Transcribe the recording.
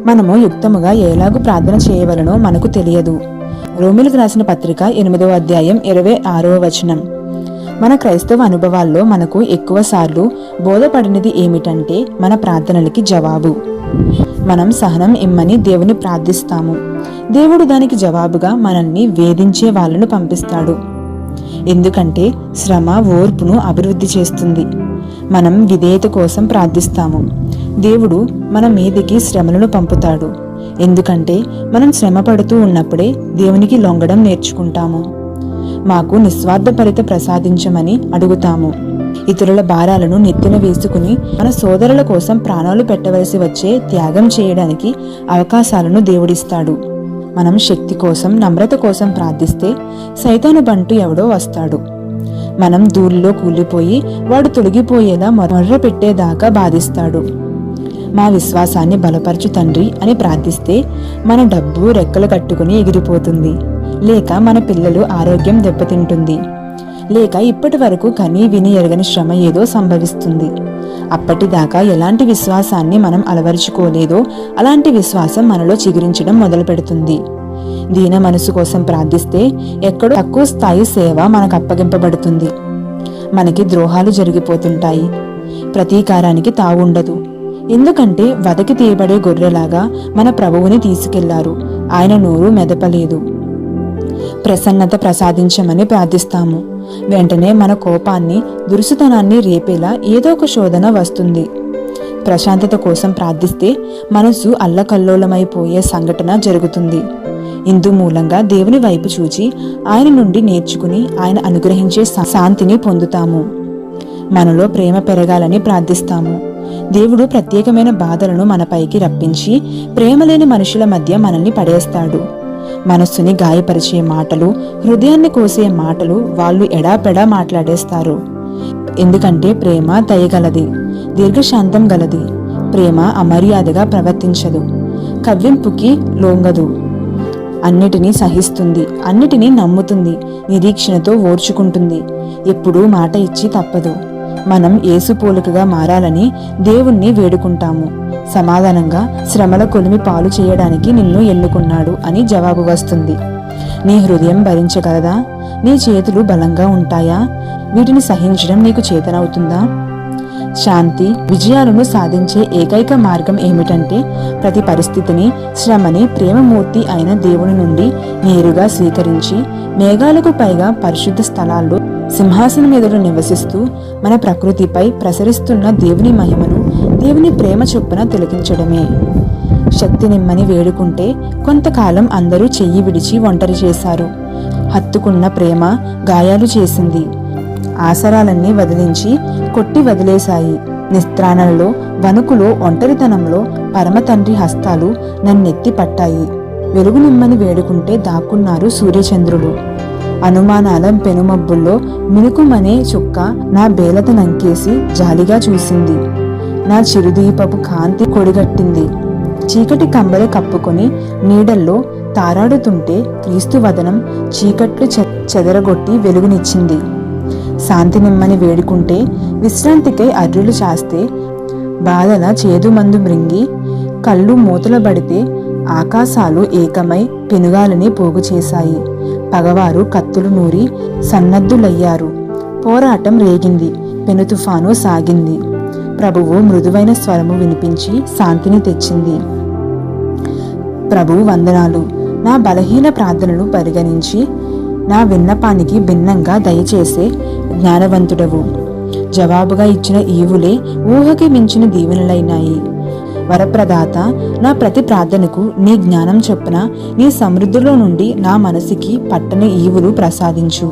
మనము యుక్తముగా ఎలాగూ ప్రార్థన చేయవలనో మనకు తెలియదు. రోమీలకు రాసిన పత్రిక 8వ అధ్యాయం 26వ వచనం. మన క్రైస్తవ అనుభవాల్లో మనకు ఎక్కువ సార్లు బోధపడినది ఏమిటంటే మన ప్రార్థనలకి జవాబు. మనం సహనం ఇమ్మని దేవుని ప్రార్థిస్తాము. దేవుడు దానికి జవాబుగా మనల్ని వేధించే వాళ్ళను పంపిస్తాడు. ఎందుకంటే శ్రమ ఓర్పును అభివృద్ధి చేస్తుంది. మనం విధేయత కోసం ప్రార్థిస్తాము. దేవుడు మన మీదికి శ్రమలను పంపుతాడు. ఎందుకంటే మనం శ్రమ పడుతూ ఉన్నప్పుడే దేవునికి లొంగడం నేర్చుకుంటాము. మాకు నిస్వార్థపరిత ప్రసాదించమని అడుగుతాము. ఇతరుల భారాలను నెత్తిన వేసుకుని మన సోదరుల కోసం ప్రాణాలు పెట్టవలసి వచ్చే త్యాగం చేయడానికి అవకాశాలను దేవుడిస్తాడు. మనం శక్తి కోసం, నమ్రత కోసం ప్రార్థిస్తే సైతాను బంటు ఎవడో వస్తాడు. మనం ధూళిలో కూలిపోయి వాడు తొలగిపోయేలా మొర్ర పెట్టేదాకా బాధిస్తాడు. మా విశ్వాసాన్ని బలపరచు తండ్రి అని ప్రార్థిస్తే మన డబ్బు రెక్కలు కట్టుకుని ఎగిరిపోతుంది. లేక మన పిల్లలు ఆరోగ్యం దెబ్బతింటుంది. లేక ఇప్పటి వరకు కనీ విని ఎరగని శ్రమ ఏదో సంభవిస్తుంది. అప్పటిదాకా ఎలాంటి విశ్వాసాన్ని మనం అలవరుచుకోలేదో అలాంటి విశ్వాసం మనలో చిగురించడం మొదలు పెడుతుంది. దీన మనసు కోసం ప్రార్థిస్తే ఎక్కడో తక్కువ స్థాయి సేవ మనకు అప్పగింపబడుతుంది. మనకి ద్రోహాలు జరిగిపోతుంటాయి. ప్రతీకారానికి తావుండదు. ఎందుకంటే వదకి తీయబడే గొర్రెలాగా మన ప్రభువుని తీసుకెళ్లారు. ఆయన నోరు మెదపలేదు. ప్రసన్నత ప్రసాదించమని ప్రార్థిస్తాము. వెంటనే మన కోపాన్ని, దురుసుతనాన్ని రేపేలా ఏదో ఒక శోధన వస్తుంది. ప్రశాంతత కోసం ప్రార్థిస్తే మనసు అల్లకల్లోలమైపోయే సంఘటన జరుగుతుంది. ఇందు మూలంగా దేవుని వైపు చూచి ఆయన నుండి నేర్చుకుని ఆయన అనుగ్రహించే శాంతిని పొందుతాము. మనలో ప్రేమ పెరగాలని ప్రార్థిస్తాము. దేవుడు ప్రత్యేకమైన బాధలను మనపైకి రప్పించి ప్రేమలేని మనుషుల మధ్య మనల్ని పడేస్తాడు. మనస్సుని గాయపరిచే మాటలు, హృదయాన్ని కోసే మాటలు వాళ్ళు ఎడాపెడా మాట్లాడేస్తారు. ఎందుకంటే ప్రేమ దయగలది, దీర్ఘశాంతం గలది. ప్రేమ అమర్యాదగా ప్రవర్తించదు, కవ్వింపుకి లొంగదు, అన్నిటినీ సహిస్తుంది, అన్నిటినీ నమ్ముతుంది, నిరీక్షణతో ఓర్చుకుంటుంది, ఎప్పుడూ మాట ఇచ్చి తప్పదు. మనం యేసు పోలికగా మారాలని దేవుణ్ణి వేడుకుంటాము. సమాధానంగా శ్రమల కొలిమి పాలు చేయడానికి నిన్ను ఎన్నుకున్నాడు అని జవాబు వస్తుంది. నీ హృదయం భరించగలదా? నీ చేతులు బలంగా ఉంటాయా? వీటిని సహించడం నీకు చేతనవుతుందా? శాంతి, విజయాలను సాధించే ఏకైక మార్గం ఏమిటంటే ప్రతి పరిస్థితిని, శ్రమని ప్రేమమూర్తి అయిన దేవుని నుండి నేరుగా స్వీకరించి మేఘాలకు పైగా పరిశుద్ధ స్థలాల్లో సింహాసనం ఎదురు నివసిస్తూ మన ప్రకృతిపై ప్రసరిస్తున్న దేవుని మహిమను, దేవుని ప్రేమ చొప్పున తిలకించడమే. శక్తి నిమ్మని వేడుకుంటే కొంతకాలం అందరూ చెయ్యి విడిచి ఒంటరి చేశారు. హత్తుకున్న ప్రేమ గాయాలు చేసింది. ఆసరాలన్నీ వదిలించి కొట్టి వదిలేశాయి. నిస్త్రాణలలో, వణుకులో, ఒంటరితనంలో పరమతండ్రి హస్తాలు నన్నెత్తి పట్టాయి. వెలుగు నిమ్మని వేడుకుంటే దాక్కున్నారు సూర్యచంద్రులు. అనుమానాల పెనుమబ్బుల్లో మినుకుమనే చుక్క నా బేలత నంకేసి జాలిగా చూసింది. నా చిరుదీపపు కాంతి కొడిగట్టింది. చీకటి కంబలి కప్పుకొని నీడల్లో తారాడుతుంటే క్రీస్తు వదనం చీకట్లు చెదరగొట్టి వెలుగునిచ్చింది. శాంతి నిమ్మని వేడుకుంటే విశ్రాంతికై అర్రులు చాస్తే బాధల చేదు మందు మృంగి కళ్ళు మూతలబడితే ఆకాశాలు ఏకమై పెనుగాలని పోగు చేశాయి. పగవారు కత్తులు నూరి సన్నద్ధులయ్యారు. పోరాటం రేగింది. పెను తుఫాను సాగింది. ప్రభువు మృదువైన స్వరము వినిపించి శాంతిని తెచ్చింది. ప్రభువు వందనాలు. నా బలహీన ప్రార్థనలు పరిగణించి నా విన్నపానికి భిన్నంగా దయచేసే జ్ఞానవంతుడవు. జవాబుగా ఇచ్చిన ఈవులే ఊహకి మించిన దీవెనలైనాయి. వరప్రదాత, నా ప్రతి ప్రార్థనకు నీ జ్ఞానం చొప్పున నీ సమృద్ధిలో నుండి నా మనసుకి పట్టని ఈవులు ప్రసాదించు.